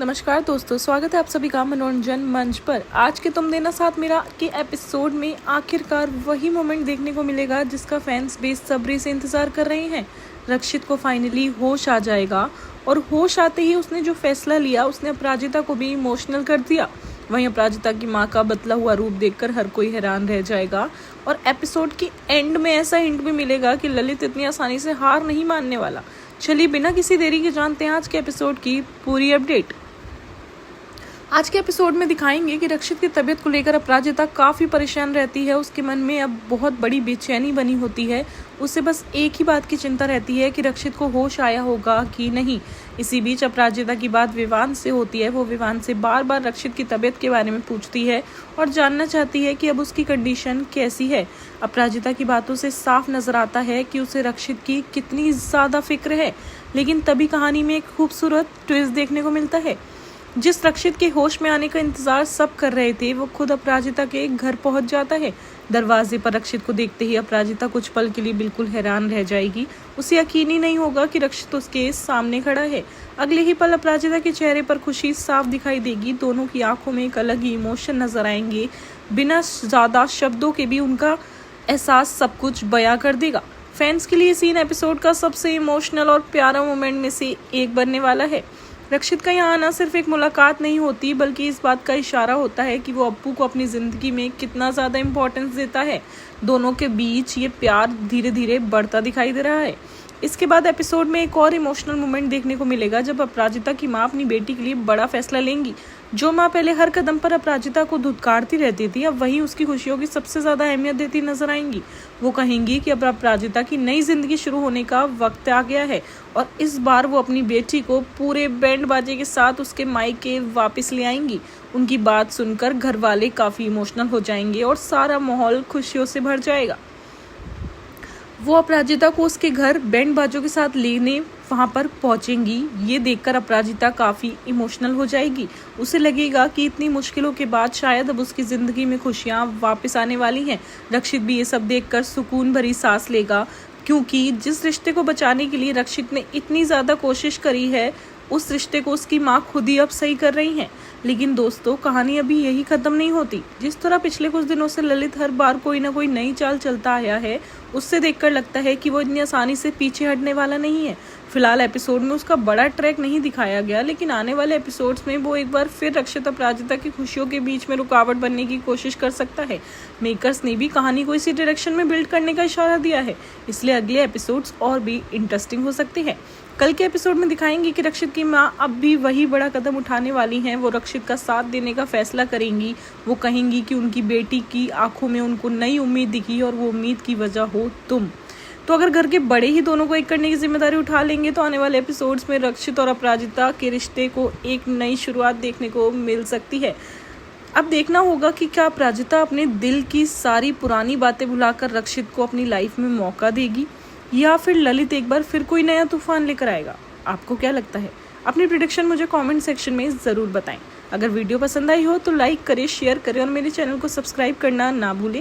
नमस्कार दोस्तों, स्वागत है आप सभी का मनोरंजन मंच पर। आज के तुम देना साथ मेरा के एपिसोड में आखिरकार वही मोमेंट देखने को मिलेगा जिसका फैंस बेसब्री से इंतजार कर रहे हैं। रक्षित को फाइनली होश आ जाएगा और होश आते ही उसने जो फैसला लिया उसने अपराजिता को भी इमोशनल कर दिया। वहीं अपराजिता की माँ का बदला हुआ रूप देखकर हर कोई हैरान रह जाएगा और एपिसोड की एंड में ऐसा हिंट भी मिलेगा कि ललित इतनी आसानी से हार नहीं मानने वाला। चलिए बिना किसी देरी के जानते हैं आज के एपिसोड की पूरी अपडेट। आज के एपिसोड में दिखाएंगे कि रक्षित की तबीयत को लेकर अपराजिता काफ़ी परेशान रहती है। उसके मन में अब बहुत बड़ी बेचैनी बनी होती है। उसे बस एक ही बात की चिंता रहती है कि रक्षित को होश आया होगा कि नहीं। इसी बीच अपराजिता की बात विवान से होती है। वो विवान से बार बार रक्षित की तबीयत के बारे में पूछती है और जानना चाहती है कि अब उसकी कंडीशन कैसी है। अपराजिता की बातों से साफ नजर आता है कि उसे रक्षित की कितनी ज़्यादा फिक्र है। लेकिन तभी कहानी में एक खूबसूरत ट्विस्ट देखने को मिलता है। जिस रक्षित के होश में आने का इंतजार सब कर रहे थे वो खुद अपराजिता के घर पहुंच जाता है। दरवाजे पर रक्षित को देखते ही अपराजिता कुछ पल के लिए बिल्कुल हैरान रह जाएगी। उसे यकीन ही नहीं होगा कि रक्षित उसके सामने खड़ा है। अगले ही पल अपराजिता के चेहरे पर खुशी साफ दिखाई देगी। दोनों की आंखों में एक अलग ही इमोशन नजर आएंगे। बिना ज्यादा शब्दों के भी उनका एहसास सब कुछ बयां कर देगा। फैंस के लिए सीन एपिसोड का सबसे इमोशनल और प्यारा मोमेंट में से एक बनने वाला है। रक्षित का यहाँ आना सिर्फ एक मुलाकात नहीं होती बल्कि इस बात का इशारा होता है कि वो अप्पू को अपनी जिंदगी में कितना ज़्यादा इम्पोर्टेंस देता है। दोनों के बीच ये प्यार धीरे धीरे बढ़ता दिखाई दे रहा है। इसके बाद एपिसोड में एक और इमोशनल मोमेंट देखने को मिलेगा जब अपराजिता की माँ अपनी बेटी के लिए बड़ा फैसला लेंगी। जो माँ पहले हर कदम पर अपराजिता को धुतकारती रहती थी अब वही उसकी खुशियों की सबसे ज्यादा अहमियत देती नजर आएंगी। वो कहेंगी कि अब अपराजिता की नई जिंदगी शुरू होने का वक्त आ गया है और इस बार वो अपनी बेटी को पूरे बैंड बाजे के साथ उसके मायके वापस ले आएंगी। उनकी बात सुनकर घर वाले काफी इमोशनल हो जाएंगे और सारा माहौल खुशियों से भर जाएगा। वो अपराजिता को उसके घर बैंड बाजों के साथ लेने वहां पर पहुंचेंगी। ये देखकर अपराजिता काफी इमोशनल हो जाएगी। उसे लगेगा कि इतनी मुश्किलों के बाद शायद अब उसकी जिंदगी में खुशियां वापस आने वाली हैं। रक्षित भी ये सब देखकर सुकून भरी सांस लेगा क्योंकि जिस रिश्ते को बचाने के लिए रक्षित ने इतनी ज्यादा कोशिश करी है उस रिश्ते को उसकी माँ खुद ही अब सही कर रही हैं। लेकिन दोस्तों कहानी अभी यही खत्म नहीं होती। जिस तरह पिछले कुछ दिनों से ललित हर बार कोई ना कोई नई चाल चलता आया है उससे देखकर लगता है कि वो इतनी आसानी से पीछे हटने वाला नहीं है। फिलहाल एपिसोड में उसका बड़ा ट्रैक नहीं दिखाया गया लेकिन आने वाले एपिसोड्स में वो एक बार फिर रक्षित अपराजिता की खुशियों के बीच में रुकावट बनने की कोशिश कर सकता है। मेकर्स ने भी कहानी को इसी डायरेक्शन में बिल्ड करने का इशारा दिया है, इसलिए अगले एपिसोड्स और भी इंटरेस्टिंग हो सकते हैं। कल के एपिसोड में दिखाएंगे कि रक्षित की माँ अब भी वही बड़ा कदम उठाने वाली हैं। वो रक्षित का साथ देने का फैसला करेंगी। वो कहेंगी कि उनकी बेटी की आंखों में उनको नई उम्मीद दिखी और वो उम्मीद की वजह हो तुम। तो अगर घर के बड़े ही दोनों को एक करने की जिम्मेदारी उठा लेंगे तो आने वाले एपिसोड्स में रक्षित और अपराजिता के रिश्ते को एक नई शुरुआत देखने को मिल सकती है। अब देखना होगा कि क्या अपराजिता अपने दिल की सारी पुरानी बातें भुलाकर रक्षित को अपनी लाइफ में मौका देगी या फिर ललित एक बार फिर कोई नया तूफान लेकर आएगा। आपको क्या लगता है? अपनी प्रेडिक्शन मुझे कमेंट सेक्शन में ज़रूर बताएं। अगर वीडियो पसंद आई हो तो लाइक करें, शेयर करें और मेरे चैनल को सब्सक्राइब करना ना भूलें।